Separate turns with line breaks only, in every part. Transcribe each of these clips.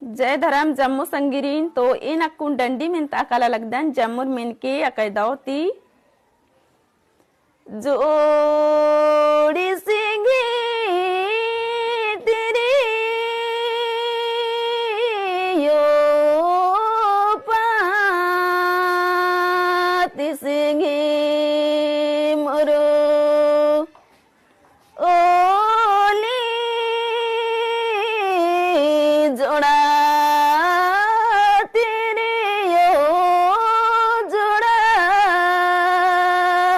जय धर्म जम्मू संगिरीन तो इन अक्कुन डंडी में ताकाला लगदन जम्मूर मिन के अकैदावती जोड़ी सिंगी तेरी यो पाती सिंगी मोरो ओली जोड़ा तेरी यो जोड़ा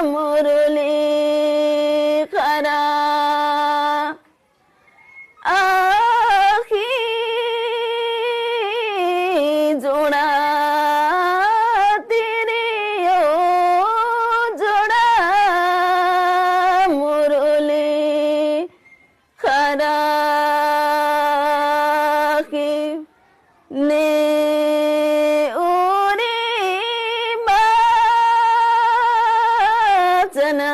मुरली खरा आखी जोड़ा तेरी यो जोड़ा मुरली खरा की ने ओरे बाचना